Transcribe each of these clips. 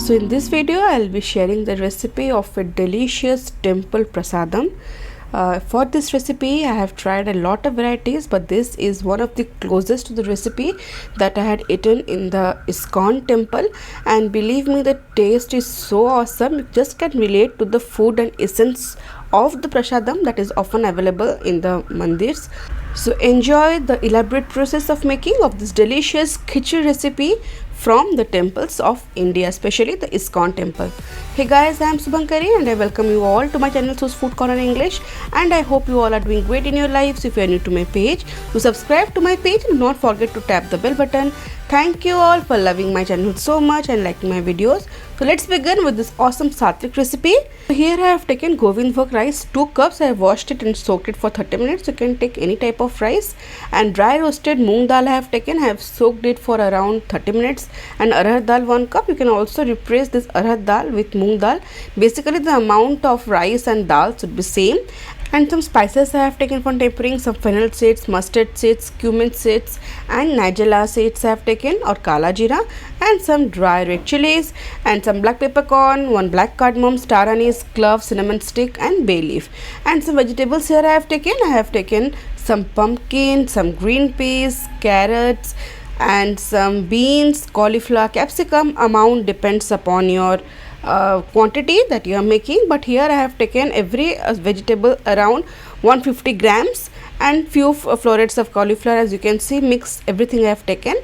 So in this video I'll be sharing the recipe of a delicious temple prasadam. For this recipe I have tried a lot of varieties, but this is one of the closest to the recipe that I had eaten in the ISKCON temple, and believe me, the taste is so awesome. You just can relate to the food and essence of the prasadam that is often available in the mandirs. So enjoy the elaborate process of making of this delicious khichdi recipe from the temples of India, especially the ISKCON temple. Hey guys, I am Subhankari and I welcome you all to my channel Source Food Corner English, and I hope you all are doing great in your lives. If you are new to my page, do subscribe to my page and do not forget to tap the bell button. Thank you all for loving my channel so much and liking my videos. So let's begin with this awesome sattvic recipe. Here I have taken Govindbhog rice, 2 cups. I have washed it and soaked it for 30 minutes. You can take any type of rice. And dry roasted moong dal I have taken. I have soaked it for around 30 minutes. And arhar dal 1 cup. You can also replace this arhar dal with moong dal. Basically the amount of rice and dal should be same. And some spices I have taken for tempering: some fennel seeds, mustard seeds, cumin seeds, and Nigella seeds I have taken, or kala jeera, and some dry red chilies, and some black peppercorn, 1 black cardamom, Staranise, cloves, cinnamon stick, and bay leaf. And some vegetables here I have taken some pumpkin, some green peas, carrots, and some beans, cauliflower, capsicum. Amount depends upon your quantity that you are making, but here I have taken every vegetable around 150 grams and few florets of cauliflower. As you can see, mix everything I have taken.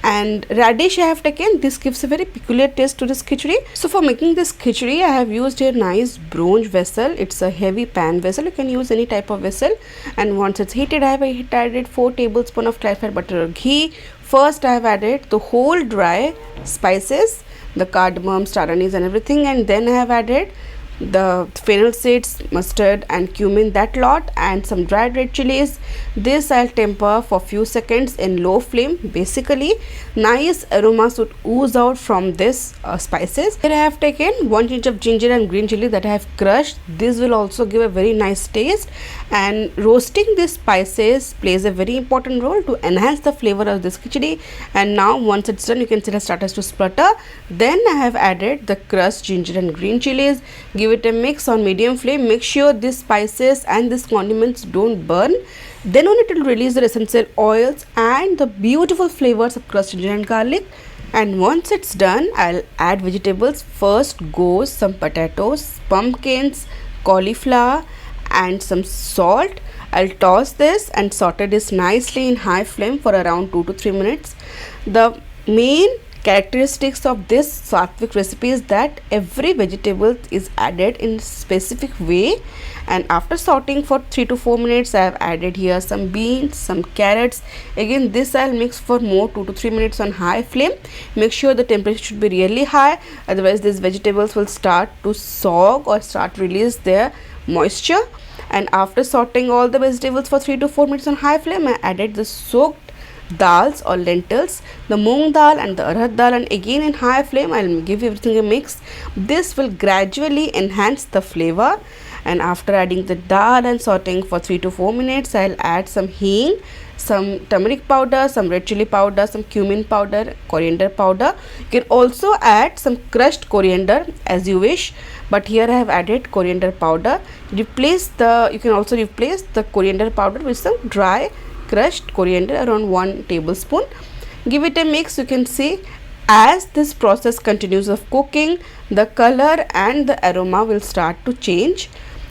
And radish I have taken. This gives a very peculiar taste to this khichdi. So for making this khichdi, I have used a nice bronze vessel. It's a heavy pan vessel. You can use any type of vessel. And once it's heated, I have added 4 tablespoons of clarified butter or ghee. First I have added the whole dry spices, the cardamom, Staranise, and everything, and then I have added the fennel seeds, mustard, and cumin, that lot, and some dried red chilies. This I'll temper for few seconds in low flame. Basically nice aroma should ooze out from this spices. Here I have taken 1 inch of ginger and green chili that I have crushed. This will also give a very nice taste, and roasting these spices plays a very important role to enhance the flavor of this khichdi. And now once it's done, you can see it starts to splutter. Then I have added the crushed ginger and green chilies. Give it a mix on medium flame. Make sure these spices and these condiments don't burn. Then only it will release the essential oils and the beautiful flavors of crushed ginger and garlic. And once it's done, I'll add vegetables. First goes some potatoes, pumpkins, cauliflower, and some salt. I'll toss this and saute this nicely in high flame for around 2 to 3 minutes. The main characteristics of this sattvic recipe is that every vegetable is added in specific way, and after sauteing for 3 to 4 minutes, I have added here some beans, some carrots. Again, this I'll mix for more 2 to 3 minutes on high flame. Make sure the temperature should be really high, otherwise these vegetables will start to sog or start to release their moisture. And after sauteing all the vegetables for 3 to 4 minutes on high flame, I added the soaked dals or lentils, the moong dal and the arhar dal, and again in high flame I'll give everything a mix. This will gradually enhance the flavor. And after adding the dal and sauteing for 3 to 4 minutes, I'll add some hing, some turmeric powder, some red chilli powder, some cumin powder, coriander powder. You can also add some crushed coriander as you wish, but here I have added coriander powder. You can also replace the coriander powder with some dry crushed coriander, around 1 tablespoon. Give it a mix. You can see as this process continues of cooking, the color and the aroma will start to change.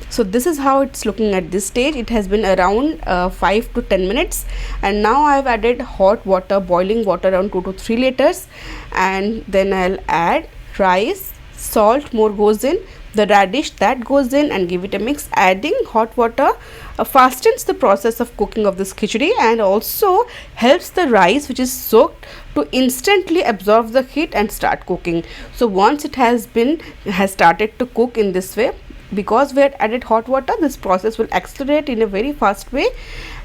So this is how it's looking at this stage. It has been around 5 to 10 minutes, and now I have added hot water, boiling water, around 2 to 3 liters, and then I'll add rice, salt more goes in, the radish that goes in, and give it a mix. Adding hot water fastens the process of cooking of this khichdi and also helps the rice which is soaked to instantly absorb the heat and start cooking. So once it has started to cook in this way, because we had added hot water, this process will accelerate in a very fast way.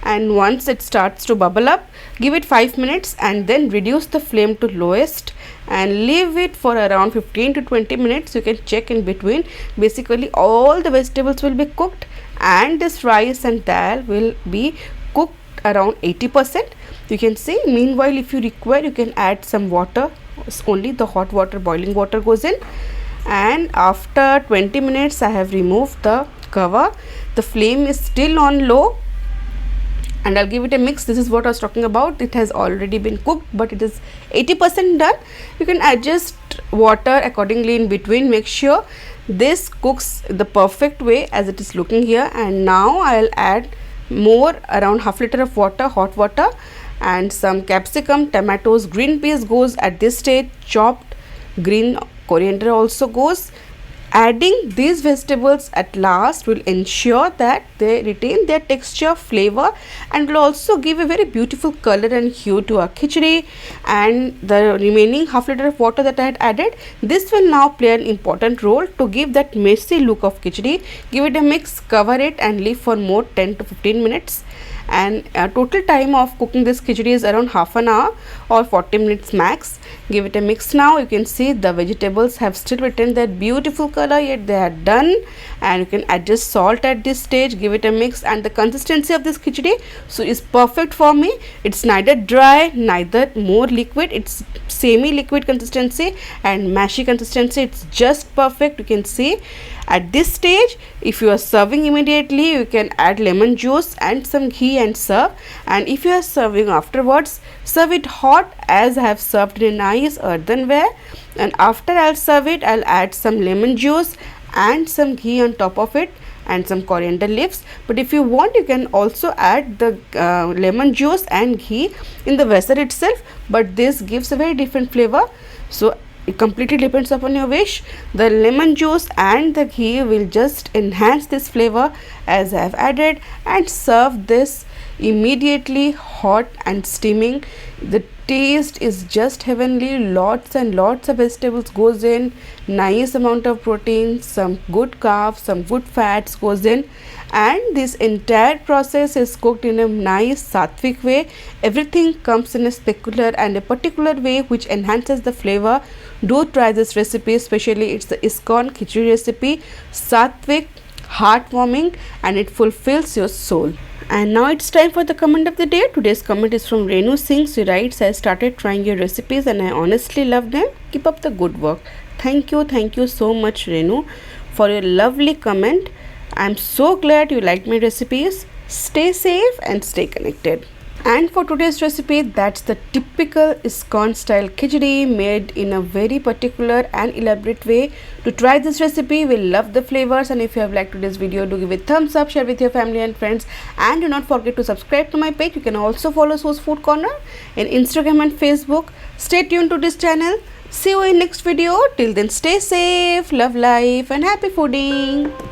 And once it starts to bubble up, give it 5 minutes and then reduce the flame to lowest and leave it for around 15 to 20 minutes. You can check in between. Basically all the vegetables will be cooked and this rice and dal will be cooked around 80%. You can see, meanwhile if you require, you can add some water only the hot water, boiling water goes in. And after 20 minutes I have removed the cover. The flame is still on low, and I'll give it a mix. This is what I was talking about. It has already been cooked, but it is 80% done. You can adjust water accordingly in between. Make sure this cooks the perfect way as it is looking here. And now I'll add more, around half liter of water, hot water, and some capsicum, tomatoes, green peas goes at this stage, chopped green coriander also goes. Adding these vegetables at last will ensure that they retain their texture, flavor, and will also give a very beautiful color and hue to our khichdi. And the remaining half liter of water that I had added, this will now play an important role to give that messy look of khichdi. Give it a mix, cover it, and leave for more 10 to 15 minutes. And total time of cooking this khichdi is around half an hour or 40 minutes max. Give it a mix now. You can see the vegetables have still retained that beautiful color, yet they are done. And you can adjust salt at this stage. Give it a mix, and the consistency of this khichdi so is perfect for me. It's neither dry, neither more liquid. It's semi liquid consistency and mashy consistency. It's just perfect. You can see at this stage, if you are serving immediately, you can add lemon juice and some ghee and serve. And if you are serving afterwards, serve it hot as I have served in a nice earthenware. And after I'll serve it, I'll add some lemon juice and some ghee on top of it and some coriander leaves. But if you want, you can also add the lemon juice and ghee in the vessel itself, but this gives a very different flavor. So it completely depends upon your wish. The lemon juice and the ghee will just enhance this flavor as I have added. And serve this immediately hot and steaming. The taste is just heavenly. Lots and lots of vegetables goes in, nice amount of protein, some good carbs, some good fats goes in, and this entire process is cooked in a nice sattvic way. Everything comes in a specular and a particular way which enhances the flavor. Do try this recipe, especially it's the ISKON Khichdi recipe. Sattvic, heartwarming, and it fulfills your soul. And now it's time for the comment of the day. Today's comment is from Renu Singh. She writes, I started trying your recipes and I honestly love them. Keep up the good work. Thank you so much, Renu, for your lovely comment. I'm so glad you liked my recipes. Stay safe and stay connected. And for today's recipe, that's the typical ISKCON style khichdi made in a very particular and elaborate way. To try this recipe, we'll love the flavors, and if you have liked today's video, do give it a thumbs up, share with your family and friends, and do not forget to subscribe to my page. You can also follow So's Food Corner in Instagram and Facebook. Stay tuned to this channel. See you in next video. Till then, stay safe, love life, and happy fooding.